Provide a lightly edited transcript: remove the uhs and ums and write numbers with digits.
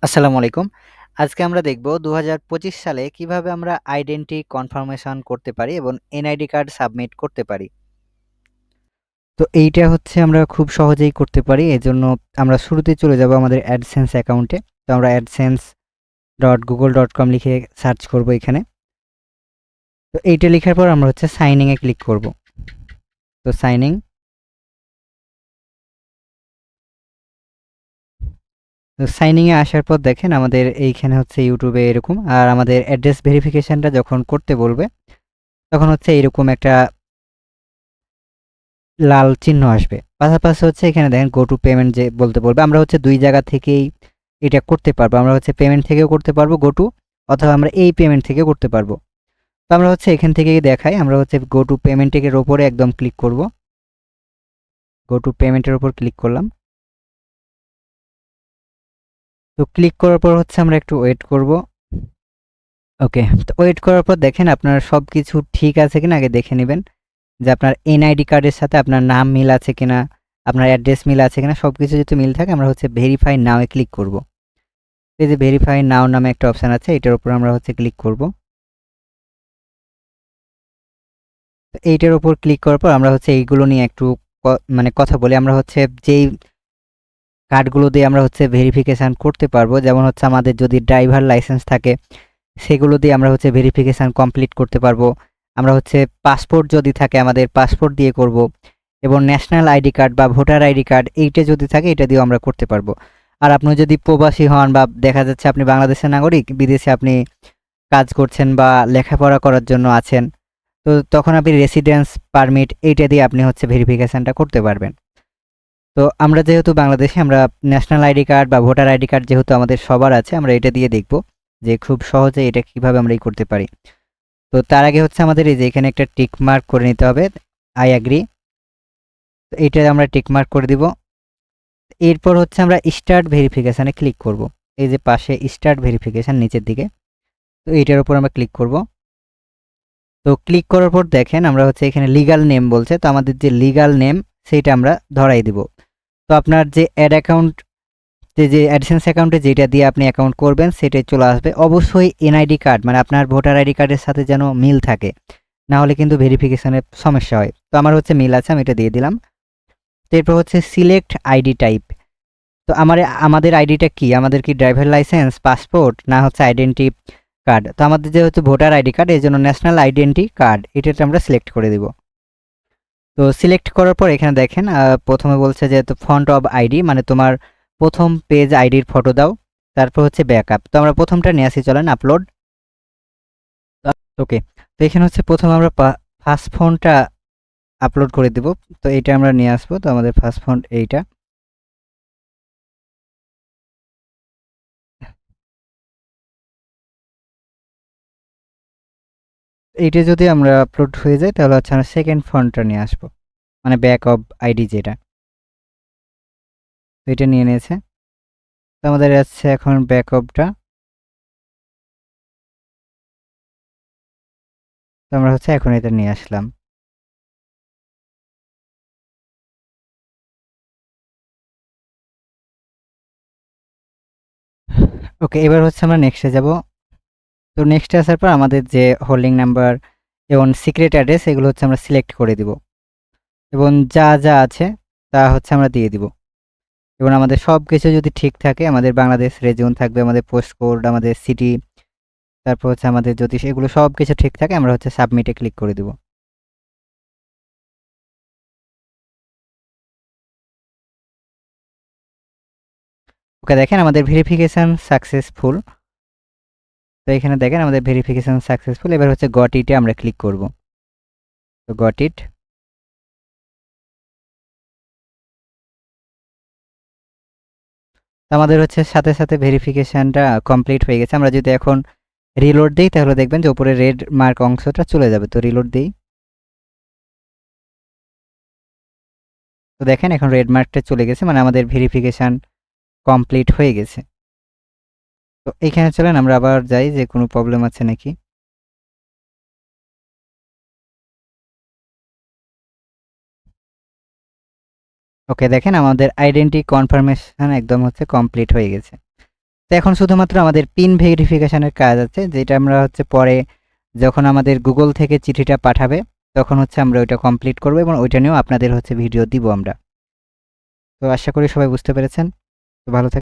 আসসালামু আলাইকুম। আজকে আমরা দেখব ২০২৫ সালে কিভাবে আমরা আইডেন্টি কনফার্মেশন করতে পারি এবং এনআইডি কার্ড সাবমিট করতে পারি। তো এইটা হচ্ছে আমরা খুব সহজেই করতে পারি। এজন্য আমরা শুরুতেই চলে যাব আমাদের AdSense অ্যাকাউন্টে। তো আমরা adsense.google.com লিখে সার্চ করব এখানে। তো এইটা লেখার পর আমরা হচ্ছে সাইন ইন এ ক্লিক করব। তো সাইন ইন তো সাইন ইন এ আসার পর দেখেন আমাদের এইখানে হচ্ছে ইউটিউবে এরকম, আর আমাদের অ্যাড্রেস ভেরিফিকেশনটা যখন করতে বলবে তখন হচ্ছে এরকম একটা লাল চিহ্ন আসবে। পাশাপাশি হচ্ছে এখানে দেখেন গো টু পেমেন্ট যে বলতে বলবে, আমরা হচ্ছে দুই জায়গা থেকেই এটা করতে পারবো। আমরা হচ্ছে পেমেন্ট থেকেও করতে পারবো গো টু, অথবা আমরা এই পেমেন্ট থেকে করতে পারবো। তো আমরা হচ্ছে এখান থেকেই দেখাই, আমরা হচ্ছে গো টু পেমেন্টের ওপরে একদম ক্লিক করব। গো টু পেমেন্টের উপর ক্লিক করলাম। তো ক্লিক করার পর হচ্ছে আমরা একটু ওয়েট করব। ওকে, তো ওয়েট করার পর দেখেন আপনার সব কিছু ঠিক আছে কিনা আগে দেখে নেবেন, যে আপনার এনআইডি কার্ডের সাথে আপনার নাম মিল আছে কিনা, আপনার অ্যাড্রেস মিল আছে কিনা। সব কিছু যদি মিল থাকে আমরা হচ্ছে ভেরিফাই নাও এ ক্লিক করব। এই যে ভেরিফাই নাও নামে একটা অপশন আছে, এটার উপর আমরা হচ্ছে ক্লিক করব। তো এইটার উপর ক্লিক করার পর আমরা হচ্ছে এইগুলো নিয়ে একটু মানে কথা বলি। আমরা হচ্ছে যেই কার্ডগুলো দিয়ে আমরা হচ্ছে ভেরিফিকেশন করতে পারবো, যেমন হচ্ছে আমাদের যদি ড্রাইভার লাইসেন্স থাকে সেগুলো দিয়ে আমরা হচ্ছে ভেরিফিকেশন কমপ্লিট করতে পারবো। আমরা হচ্ছে পাসপোর্ট যদি থাকে আমাদের পাসপোর্ট দিয়ে করব, এবং ন্যাশনাল আইডি কার্ড বা ভোটার আইডি কার্ড এইটা যদি থাকে এটা দিয়েও আমরা করতে পারবো। আর আপনি যদি প্রবাসী হন বা দেখা যাচ্ছে আপনি বাংলাদেশের নাগরিক, বিদেশে আপনি কাজ করছেন বা লেখাপড়া করার জন্য আছেন, তো তখন আপনি রেসিডেন্স পারমিট এইটা দিয়ে আপনি হচ্ছে ভেরিফিকেশনটা করতে পারবেন। তো আমরা যেহেতু বাংলাদেশে, আমরা ন্যাশনাল আইডি কার্ড বা ভোটার আইডি কার্ড যেহেতু আমাদের সবার আছে, আমরা এটা দিয়ে দেখব যে খুব সহজে এটা কিভাবে আমরা করতে পারি। তো তার আগে হচ্ছে আমাদের এই যে এখানে একটা টিক মার্ক করে নিতে হবে, আই অ্যাগ্রি। তো এইটা আমরা টিক মার্ক করে দিব। এরপর হচ্ছে আমরা স্টার্ট ভেরিফিকেশানে ক্লিক করব। এই যে পাশে স্টার্ট ভেরিফিকেশান নিচের দিকে, তো এইটার উপর আমরা ক্লিক করব। তো ক্লিক করার পর দেখেন আমরা হচ্ছে এখানে লিগ্যাল নেম বলছে, তো আমাদের যে লিগ্যাল নেম সেইটা আমরা ধরাই দিব। তো আপনার যে অ্যাড অ্যাকাউন্ট, যে অ্যাডসেন্স অ্যাকাউন্টে যেটা দিয়ে আপনি অ্যাকাউন্ট করবেন সেটাই চলে আসবে। অবশ্যই এনআইডি কার্ড মানে আপনার ভোটার আইডি কার্ডের সাথে যেন মিল থাকে, না হলে কিন্তু ভেরিফিকেশনের সমস্যা হয়। তো আমার হচ্ছে মিল আছে, আমি এটা দিয়ে দিলাম। তো এরপর হচ্ছে সিলেক্ট আইডি টাইপ। তো আমাদের আইডিটা কি, আমাদের কি ড্রাইভার লাইসেন্স, পাসপোর্ট, না হচ্ছে আইডেন্টি কার্ড? তো আমাদের যেহেতু ভোটার আইডি কার্ড, এই জন্য ন্যাশনাল আইডেন্টি কার্ড এটাতে আমরা সিলেক্ট করে দিব। তো সিলেক্ট করার পর এখানে দেখেন প্রথমে বলছে যে ফন্ট অফ আইডি, মানে তোমার প্রথম পেজ আইডির ফটো দাও। তারপর হচ্ছে ব্যাকআপ, তো আমরা প্রথমটা নিয়ে আসি, চলেন আপলোড। ওকে, তো এখানে হচ্ছে প্রথম আমরা ফার্স্ট ফন্টটা আপলোড করে দিব। তো এইটা আমরা নিয়ে আসবো, তো আমাদের ফার্স্ট ফন্ট এইটা। এইটা যদি আমরা আপলোড হয়ে যায় তাহলে হচ্ছে আমরা সেকেন্ড ফন্টটা নিয়ে আসবো, মানে ব্যাক অফ আইডি যেটা। তো এটা নিয়ে নিয়েছে। তো আমাদের আছে এখন ব্যাক অফটা। তো আমরা হচ্ছে এখন এটা নিয়ে আসলাম। ওকে, এবার হচ্ছে আমরা নেক্সটে যাব। তো নেক্সটে আসার পর আমাদের যে হোল্ডিং নাম্বার এবং সিক্রেট অ্যাড্রেস এগুলো হচ্ছে আমরা সিলেক্ট করে দিব, এবং যা যা আছে তা হচ্ছে আমরা দিয়ে দিব। এবং আমাদের সব কিছু যদি ঠিক থাকে, আমাদের বাংলাদেশ রেজিয়ন থাকবে, আমাদের পোস্ট কোড, আমাদের সিটি, তারপর হচ্ছে আমাদের যদি এগুলো সব কিছু ঠিক থাকে আমরা হচ্ছে সাবমিটে ক্লিক করে দিব। ওকে, দেখেন আমাদের ভেরিফিকেশন সাকসেসফুল। তো এখানে দেখেন আমাদের ভেরিফিকেশন সাকসেসফুল। এবার হচ্ছে গট ইটে আমরা ক্লিক করব। তো গট ইট। আমাদের হচ্ছে সাথে সাথে ভেরিফিকেশনটা কমপ্লিট হয়ে গেছে। আমরা যদি এখন রিলোড দিই তাহলে দেখবেন যে উপরে রেড মার্ক অংশটা চলে যাবে। তো রিলোড দিই। তো দেখেন এখন রেড মার্কটা চলে গেছে, মানে আমাদের ভেরিফিকেশন কমপ্লিট হয়ে গেছে। তো এখানে চলেন আমরা আবার যাই যে কোনো প্রবলেম আছে নাকি। ওকে, দেখেন আমাদের আইডেন্টি কনফার্মেশন একদম হচ্ছে কমপ্লিট হয়ে গেছে। তো এখন শুধুমাত্র আমাদের পিন ভেরিফিকেশনের কাজ আছে, যেটা আমরা হচ্ছে পরে যখন আমাদের গুগল থেকে চিঠিটা পাঠাবে তখন হচ্ছে আমরা ওইটা কমপ্লিট করব এবং ওইটা নিয়েও আপনাদের হচ্ছে ভিডিও দিব আমরা। তো আশা করি সবাই বুঝতে পেরেছেন। তো ভালো থাকবেন।